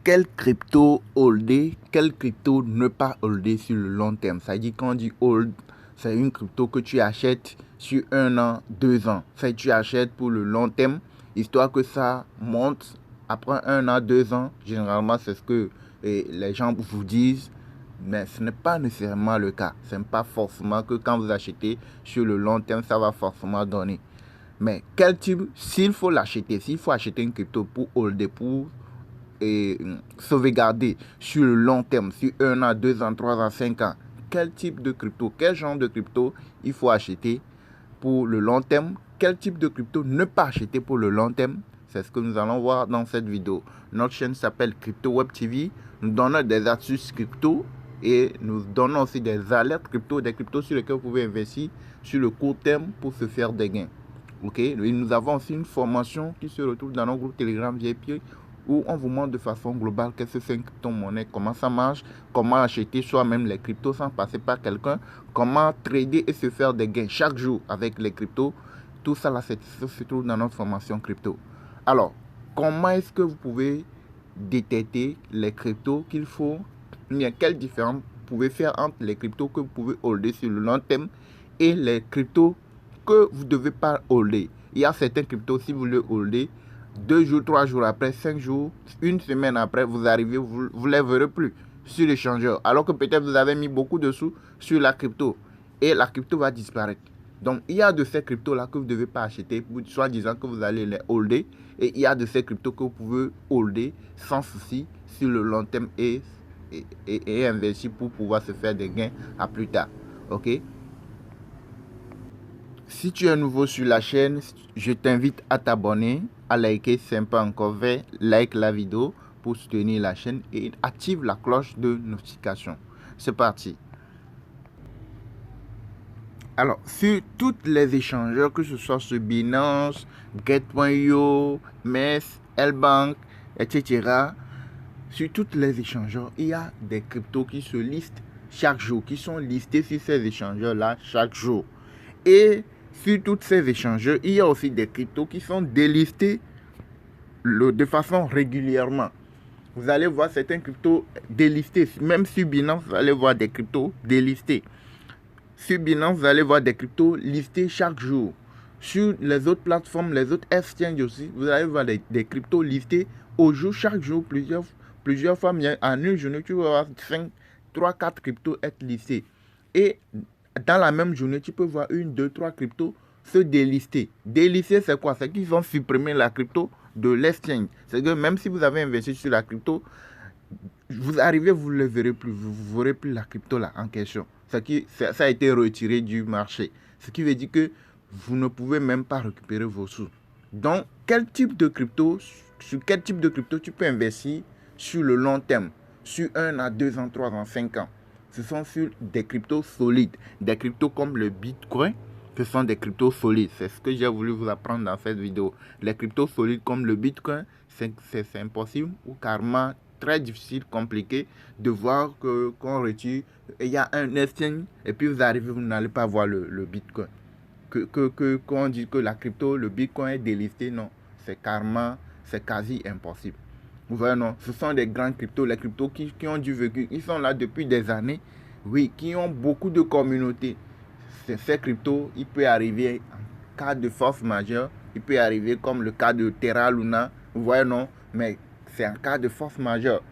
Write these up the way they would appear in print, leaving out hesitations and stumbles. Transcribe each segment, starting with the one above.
Quelle crypto holder, quelle crypto ne pas holder sur le long terme. Ça dit quand on dit hold, c'est une crypto que tu achètes sur 1 an, 2 ans. C'est tu achètes pour le long terme, histoire que ça monte après 1 an, 2 ans. Généralement, c'est ce que les gens vous disent. Mais ce n'est pas nécessairement le cas. Ce n'est pas forcément que quand vous achetez sur le long terme, ça va forcément donner. Mais quel type, s'il faut l'acheter, s'il faut acheter une crypto pour holder, pour sauvegarder sur le long terme, sur 1 an, 2 ans, 3 ans, 5 ans, quel type de crypto, quel genre de crypto il faut acheter pour le long terme, quel type de crypto ne pas acheter pour le long terme. C'est ce que nous allons voir dans cette vidéo. Notre chaîne s'appelle Crypto Web TV. Nous donnons des astuces crypto et nous donnons aussi des alertes crypto, des cryptos sur lesquels vous pouvez investir sur le court terme pour se faire des gains. Ok, et nous avons aussi une formation qui se retrouve dans notre groupe Telegram VIP où on vous montre de façon globale qu'est-ce que c'est une crypto-monnaie, comment ça marche, comment acheter soi-même les cryptos sans passer par quelqu'un, comment trader et se faire des gains chaque jour avec les cryptos. Tout ça là, ça se trouve dans notre formation crypto. Alors, comment est-ce que vous pouvez détecter les cryptos qu'il faut, bien quelle différence vous pouvez faire entre les cryptos que vous pouvez holder sur le long terme et les cryptos que vous ne devez pas holder. Il y a certains cryptos, si vous les holder, 2 jours, 3 jours après, 5 jours, une semaine après, vous arrivez, vous ne les verrez plus sur l'échangeur. Alors que peut-être vous avez mis beaucoup de sous sur la crypto et la crypto va disparaître. Donc, il y a de ces cryptos-là que vous ne devez pas acheter, soit disant que vous allez les holder. Et il y a de ces cryptos que vous pouvez holder sans souci sur le long terme et investir pour pouvoir se faire des gains à plus tard. Ok? Si tu es nouveau sur la chaîne, je t'invite à t'abonner, à liker, si ce n'est pas encore fait, like la vidéo pour soutenir la chaîne et active la cloche de notification. C'est parti. Alors, sur toutes les échangeurs, que ce soit sur Binance, Get.io, MES, L-Bank, etc., sur toutes les échangeurs, il y a des cryptos qui se listent chaque jour, qui sont listés sur ces échangeurs-là chaque jour. Et sur tous ces échangeurs, il y a aussi des cryptos qui sont délistés de façon régulièrement. Vous allez voir certains cryptos délistés. Même sur Binance, vous allez voir des cryptos délistés. Sur Binance, vous allez voir des cryptos listés chaque jour. Sur les autres plateformes, les autres exchanges aussi, vous allez voir des cryptos listés au jour, chaque jour, plusieurs fois. En une journée, tu vas voir 5, 3, 4 cryptos être listés. Et dans la même journée, tu peux voir 1, 2, 3 cryptos se délister. Délister, c'est quoi? C'est qu'ils vont supprimer la crypto de l'exchange. C'est que même si vous avez investi sur la crypto, vous arrivez, vous ne le verrez plus. Vous ne verrez plus la crypto là en question. Ça a été retiré du marché. Ce qui veut dire que vous ne pouvez même pas récupérer vos sous. Donc, quel type de crypto, sur quel type de crypto tu peux investir sur le long terme, sur 1 à 2 ans, 3 ans, 5 ans? Ce sont sur des cryptos solides, des cryptos comme le Bitcoin. Ce sont des cryptos solides. C'est ce que j'ai voulu vous apprendre dans cette vidéo. Les cryptos solides comme le Bitcoin, c'est impossible ou carrément très difficile, compliqué de voir qu'on retire. Il y a un exchange et puis vous arrivez, vous n'allez pas voir le Bitcoin. Qu'on dit que la crypto, le Bitcoin est délisté, non. C'est carrément, c'est quasi impossible. Vous voyez, non, ce sont des grands cryptos, les cryptos qui ont du vécu. Ils sont là depuis des années, oui, qui ont beaucoup de communautés. Ces cryptos, il peut arriver en cas de force majeure, il peut arriver comme le cas de Terra Luna, vous voyez, non, mais c'est un cas de force majeure.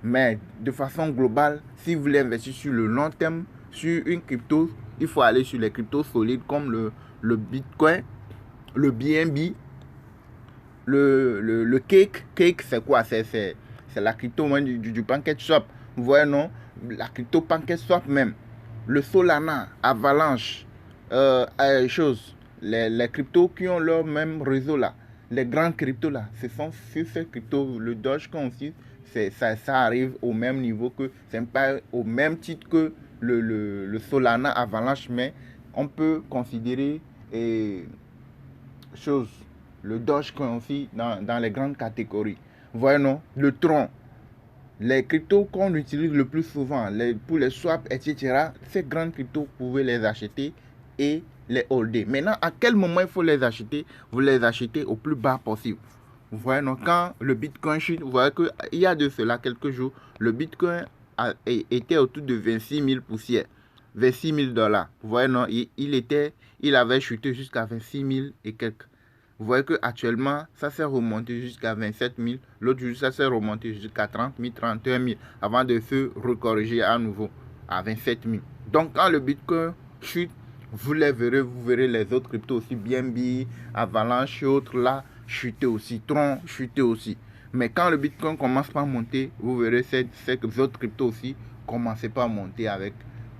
Mais de façon globale, si vous voulez investir sur le long terme, sur une crypto, il faut aller sur les cryptos solides comme le Bitcoin, le BNB, le Cake. Cake, c'est quoi? C'est la crypto du PancakeSwap. Vous voyez, non? La crypto PancakeSwap même. Le Solana, Avalanche, les cryptos qui ont leur même réseau là. Les grands cryptos là, ce sont sur ces cryptos, le Dogecoin aussi, ça arrive au même niveau que, c'est pas au même titre que le Solana Avalanche, mais on peut considérer le Dogecoin aussi dans les grandes catégories. Vous voyez, non? Le Tron, les cryptos qu'on utilise le plus souvent, pour les swaps, etc., ces grandes cryptos, vous pouvez les acheter et les holder. Maintenant, à quel moment il faut les acheter? Vous les achetez au plus bas possible. Vous voyez, non, quand le Bitcoin chute, vous voyez qu'il y a de cela quelques jours, le Bitcoin était autour de 26 000 poussières, 26 000 dollars. Vous voyez, non, il avait chuté jusqu'à 26 000 et quelques. Vous voyez qu'actuellement, ça s'est remonté jusqu'à 27 000. L'autre jour, ça s'est remonté jusqu'à 30 000, 31 000, avant de se recorriger à nouveau à 27 000. Donc, quand le Bitcoin chute, vous verrez les autres cryptos aussi, BNB, Avalanche et autres là, chuter aussi, Tron, chuter aussi. Mais quand le Bitcoin commence par monter, vous verrez ces autres cryptos aussi commencer par monter avec.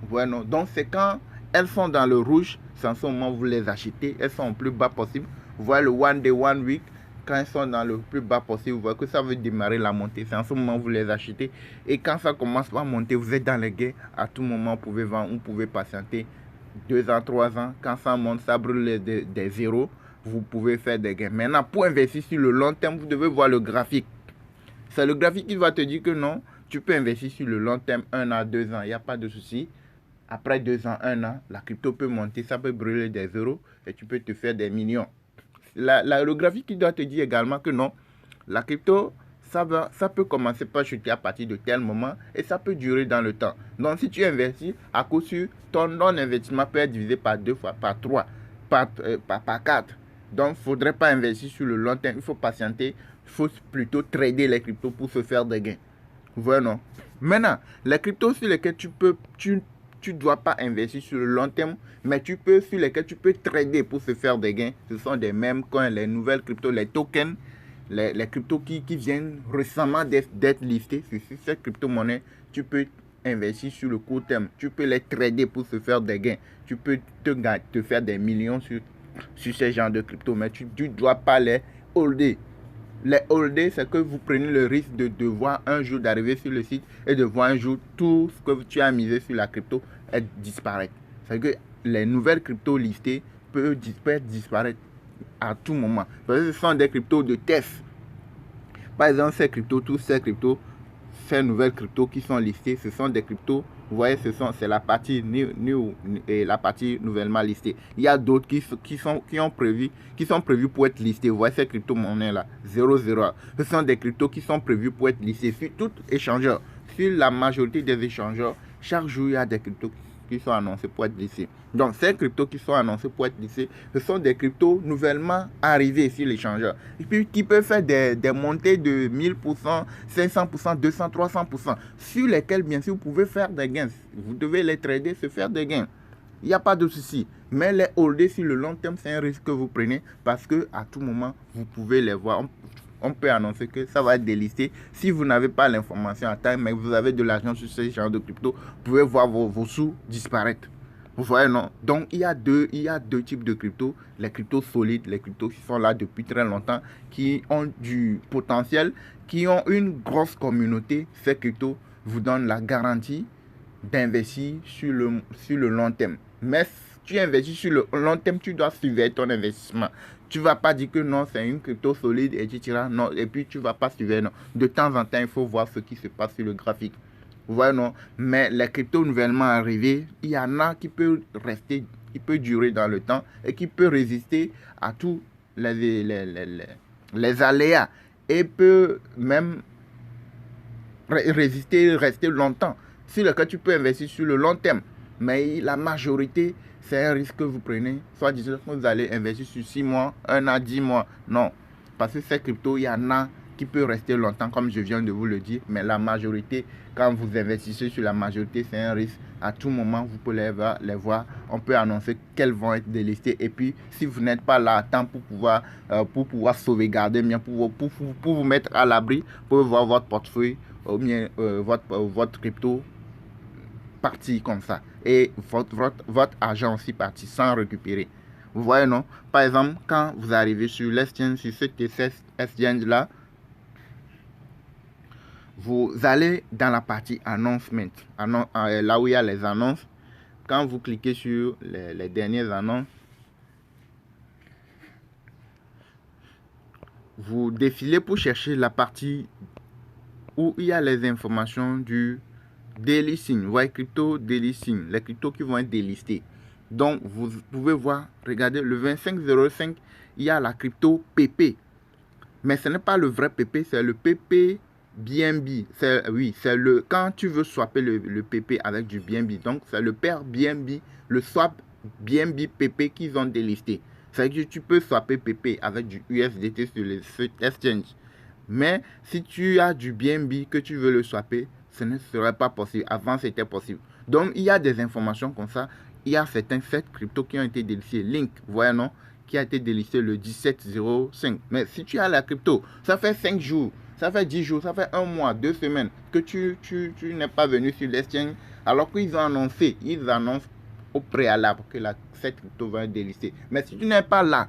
Voilà. Donc, c'est quand elles sont dans le rouge, c'est en ce moment où vous les achetez, elles sont au plus bas possible. Vous voyez le one day, one week, quand elles sont dans le plus bas possible, vous voyez que ça veut démarrer la montée. C'est en ce moment où vous les achetez. Et quand ça commence par monter, vous êtes dans les gains. À tout moment, vous pouvez vendre, vous pouvez patienter 2 ans, 3 ans. Quand ça monte, ça brûle des zéros. Vous pouvez faire des gains. Maintenant, pour investir sur le long terme, vous devez voir le graphique. C'est le graphique qui va te dire que non, tu peux investir sur le long terme, 1 an, 2 ans, il n'y a pas de souci. Après 2 ans, 1 an, la crypto peut monter, ça peut brûler des euros et tu peux te faire des millions. Le graphique qui doit te dire également que non, la crypto, ça peut commencer par chuter à partir de tel moment et ça peut durer dans le temps. Donc, si tu investis, à coup sûr, ton investissement peut être divisé par 2 fois, par 3, par 4. Donc, il ne faudrait pas investir sur le long terme. Il faut patienter. Il faut plutôt trader les cryptos pour se faire des gains. Vous voyez, non? Maintenant, les cryptos sur lesquels tu dois pas investir sur le long terme, mais sur lesquels tu peux trader pour se faire des gains. Ce sont des mêmes coins, les nouvelles cryptos, les tokens, les cryptos qui viennent récemment d'être listés. Sur ces crypto-monnaies, tu peux investir sur le court terme. Tu peux les trader pour se faire des gains. Tu peux te faire des millions sur ce genre de crypto, mais tu ne dois pas les holder. Les holder, c'est que vous prenez le risque de devoir un jour d'arriver sur le site et de voir un jour tout ce que tu as misé sur la crypto disparaître. C'est que les nouvelles cryptos listées peuvent disparaître à tout moment. Parce que ce sont des cryptos de test. Par exemple, tous ces cryptos, ces nouvelles cryptos qui sont listées, ce sont des cryptos. Vous voyez, c'est la partie new et la partie nouvellement listée. Il y a d'autres qui sont prévus pour être listés. Vous voyez ces crypto-monnaies là, 00. Ce sont des cryptos qui sont prévus pour être listés sur tout échangeur. Sur la majorité des échangeurs, chaque jour, il y a des cryptos qui sont annoncés pour être listés. Donc, ces cryptos qui sont annoncés pour être listés, ce sont des cryptos nouvellement arrivés sur l'échangeur. Et puis, qui peuvent faire des montées de 1000%, 500%, 200%, 300%, sur lesquels, bien sûr, vous pouvez faire des gains. Vous devez les trader, se faire des gains. Il n'y a pas de souci. Mais les holder sur le long terme, c'est un risque que vous prenez parce qu'à tout moment, vous pouvez les voir. On peut annoncer que ça va être délisté. Si vous n'avez pas l'information à temps, mais vous avez de l'argent sur ce genre de crypto, vous pouvez voir vos sous disparaître. Vous voyez, non? Donc, il y a deux types de cryptos. Les cryptos solides, les cryptos qui sont là depuis très longtemps, qui ont du potentiel, qui ont une grosse communauté. Ces cryptos vous donnent la garantie d'investir sur le long terme. Mais si tu investis sur le long terme, tu dois suivre ton investissement. Tu ne vas pas dire que non, c'est une crypto solide, etc. Non, et puis tu ne vas pas suivre. Non. De temps en temps, il faut voir ce qui se passe sur le graphique. Vous voyez, non? Mais les cryptos nouvellement arrivés, il y en a qui peuvent rester, qui peut durer dans le temps et qui peut résister à tous les aléas et peut même rester longtemps. Sur lequel tu peux investir sur le long terme. Mais la majorité, c'est un risque que vous prenez. Soit disant que vous allez investir sur 6 mois, 1 an, 10 mois. Non. Parce que ces cryptos, il y en a qui peut rester longtemps, comme je viens de vous le dire. Mais la majorité, quand vous investissez sur la majorité, c'est un risque. À tout moment, vous pouvez les voir. On peut annoncer qu'elles vont être délistées. Et puis, si vous n'êtes pas là à temps pour pouvoir sauvegarder, bien pour vous mettre à l'abri, pour voir votre portefeuille, ou bien votre crypto parti comme ça. Et votre argent aussi parti sans récupérer. Vous voyez, non? Par exemple, quand vous arrivez sur l'exchange, sur ce exchange là, vous allez dans la partie announcement, là où il y a les annonces. Quand vous cliquez sur les dernières annonces, vous défilez pour chercher la partie où il y a les informations du delisting. Vous voyez, crypto delisting, les cryptos qui vont être délistés. Donc, vous pouvez voir, regardez, le 2505, il y a la crypto PP. Mais ce n'est pas le vrai PP, c'est le PP BNB. Oui, c'est le quand tu veux swapper le PP avec du BNB. Donc, c'est le pair BNB, le swap BNB PP qu'ils ont délisté. C'est-à-dire que tu peux swapper PP avec du USDT sur les exchanges. Mais si tu as du BNB que tu veux le swapper, ce ne serait pas possible. Avant, c'était possible. Donc, il y a des informations comme ça. Il y a certains sets crypto qui ont été délistés. Link, voyez non, qui a été délisté le 17/05. Mais si tu as la crypto, ça fait 5 jours, ça fait 10 jours, ça fait 1 mois, 2 semaines que tu n'es pas venu sur l'exchange, alors qu'ils ont annoncé, ils annoncent au préalable que cette crypto va être délistée. Mais si tu n'es pas là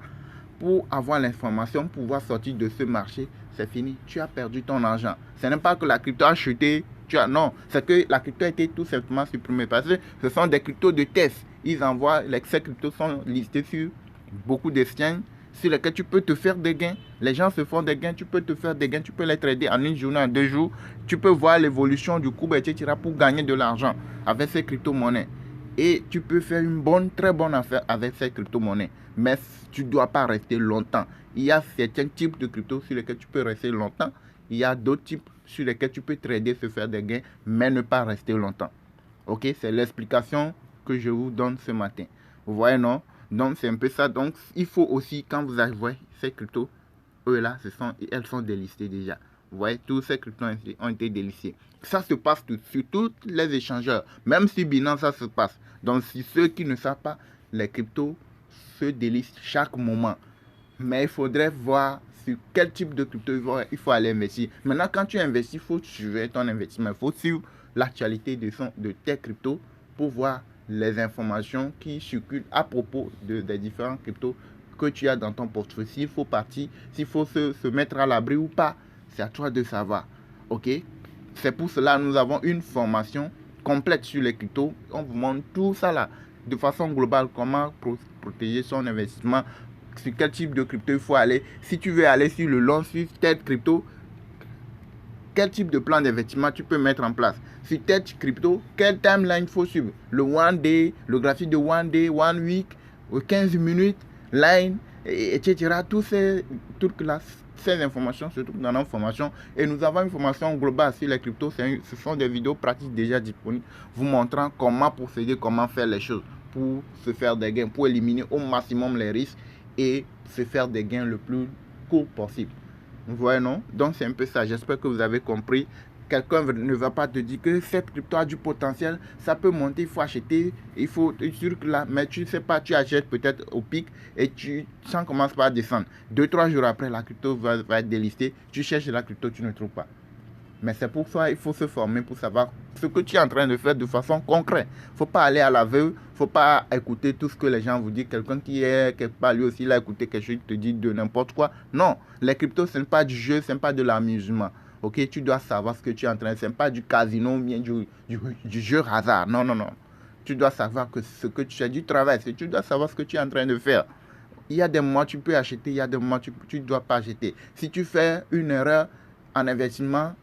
pour avoir l'information, pour pouvoir sortir de ce marché, c'est fini. Tu as perdu ton argent. Ce n'est pas que la crypto a chuté. Non, c'est que la crypto a été tout simplement supprimée parce que ce sont des cryptos de test. Ils envoient, ces cryptos sont listés sur beaucoup d'exchanges sur lesquels tu peux te faire des gains. Les gens se font des gains, tu peux te faire des gains, tu peux les trader en une journée, en 2 jours. Tu peux voir l'évolution du cours, etc. pour gagner de l'argent avec ces crypto-monnaies. Et tu peux faire une très bonne affaire avec ces crypto-monnaies. Mais tu ne dois pas rester longtemps. Il y a certains types de crypto sur lesquels tu peux rester longtemps. Il y a d'autres types sur lesquels tu peux trader, se faire des gains, mais ne pas rester longtemps. Ok, c'est l'explication que je vous donne ce matin. Vous voyez, non? Donc, c'est un peu ça. Donc, il faut aussi, quand vous voyez ces cryptos, eux là, elles sont délistées déjà. Vous voyez, tous ces cryptos ont été délistés. Ça se passe sur tous les échangeurs. Même sur Binance, ça se passe. Donc, si ceux qui ne savent pas, les cryptos se délistent chaque moment. Mais il faudrait voir sur quel type de crypto il faut aller investir. Maintenant, quand tu investis, il faut suivre ton investissement. Il faut suivre l'actualité de tes cryptos pour voir les informations qui circulent à propos des différents cryptos que tu as dans ton portefeuille. S'il faut partir, s'il faut se mettre à l'abri ou pas, c'est à toi de savoir. Ok? C'est pour cela que nous avons une formation complète sur les cryptos. On vous montre tout ça là, de façon globale, comment protéger son investissement, sur quel type de crypto il faut aller. Si tu veux aller sur le long, sur telle crypto, quel type de plan d'investissement tu peux mettre en place. Sur telle crypto, quel timeline il faut suivre. Le one day, le graphique de one day, one week, 15 minutes, line, etc. Toutes ces informations se trouvent dans notre formation. Et nous avons une formation globale sur les cryptos. Ce sont des vidéos pratiques déjà disponibles, vous montrant comment procéder, comment faire les choses pour se faire des gains, pour éliminer au maximum les risques et se faire des gains le plus court possible. Vous voyez, non? Donc, c'est un peu ça. J'espère que vous avez compris. Quelqu'un ne va pas te dire que cette crypto a du potentiel, ça peut monter, il faut acheter, il faut être sûr que là, mais tu ne sais pas, tu achètes peut-être au pic et ça commence pas à descendre. 2-3 jours après, la crypto va être délistée, tu cherches la crypto, tu ne trouves pas. Mais c'est pour ça qu'il faut se former pour savoir ce que tu es en train de faire de façon concrète. Il ne faut pas aller à l'aveugle, il ne faut pas écouter tout ce que les gens vous disent. Quelqu'un qui est quelque part, lui aussi, il a écouté quelque chose, il te dit de n'importe quoi. Non, les cryptos, ce n'est pas du jeu, ce n'est pas de l'amusement. Ok, tu dois savoir ce que tu es en train de faire. Ce n'est pas du casino, bien du jeu hasard. Non, non, non. Tu dois savoir que ce que tu fais du travail, tu dois savoir ce que tu es en train de faire. Il y a des moments où tu peux acheter, il y a des moments où tu ne dois pas acheter. Si tu fais une erreur en investissant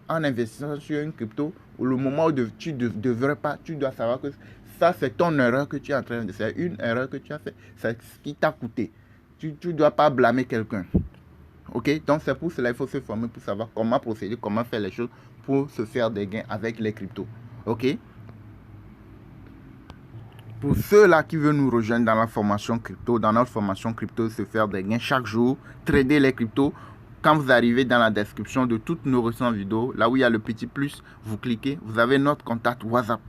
sur une crypto, ou le moment où tu ne devrais pas, tu dois savoir que ça, c'est ton erreur que tu es en train de faire. Une erreur que tu as fait, c'est ce qui t'a coûté. Tu ne dois pas blâmer quelqu'un. Ok, donc c'est pour cela qu'il faut se former pour savoir comment procéder, comment faire les choses pour se faire des gains avec les cryptos. Ok. Pour ceux-là qui veulent nous rejoindre dans la formation crypto, dans notre formation crypto, se faire des gains chaque jour, trader les cryptos. Quand vous arrivez dans la description de toutes nos récentes vidéos, là où il y a le petit plus, vous cliquez, vous avez notre contact WhatsApp.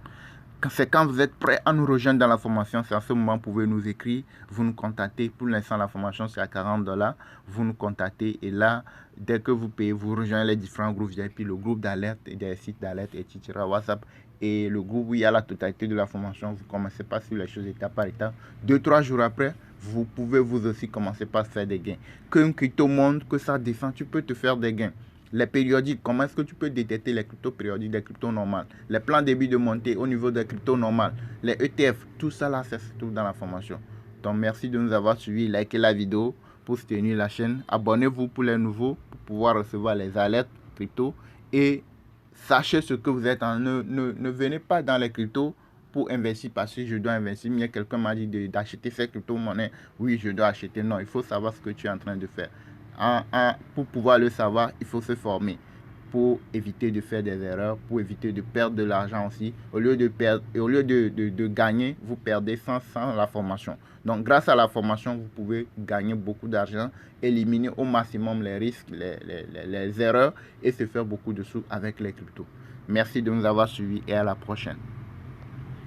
C'est quand vous êtes prêt à nous rejoindre dans la formation, c'est à ce moment que vous pouvez nous écrire, vous nous contactez. Pour l'instant, la formation c'est à $40. Vous nous contactez et là, dès que vous payez, vous rejoignez les différents groupes VIP, le groupe d'alerte, des sites d'alerte, etc. WhatsApp et le groupe où il y a la totalité de la formation. Vous commencez par sur les choses étape par étape. 2-3 jours après, vous pouvez vous aussi commencer par faire des gains. Qu'une crypto monte, que ça descend, tu peux te faire des gains. Les périodiques, comment est-ce que tu peux détecter les cryptos périodiques des cryptos normales? Les plans début de montée au niveau des cryptos normales, les ETF, tout ça là, ça se trouve dans la formation. Donc merci de nous avoir suivis, likez la vidéo pour soutenir la chaîne. Abonnez-vous pour les nouveaux, pour pouvoir recevoir les alertes crypto. Et sachez ce que vous êtes en. Ne venez pas dans les cryptos pour investir parce que je dois investir. Mais quelqu'un m'a dit d'acheter ces crypto-monnaies. Oui, je dois acheter. Non, il faut savoir ce que tu es en train de faire. pour pouvoir le savoir, il faut se former pour éviter de faire des erreurs, pour éviter de perdre de l'argent aussi. Au lieu de gagner, vous perdez sans la formation. Donc, grâce à la formation, vous pouvez gagner beaucoup d'argent, éliminer au maximum les risques, les erreurs et se faire beaucoup de sous avec les cryptos. Merci de nous avoir suivis et à la prochaine.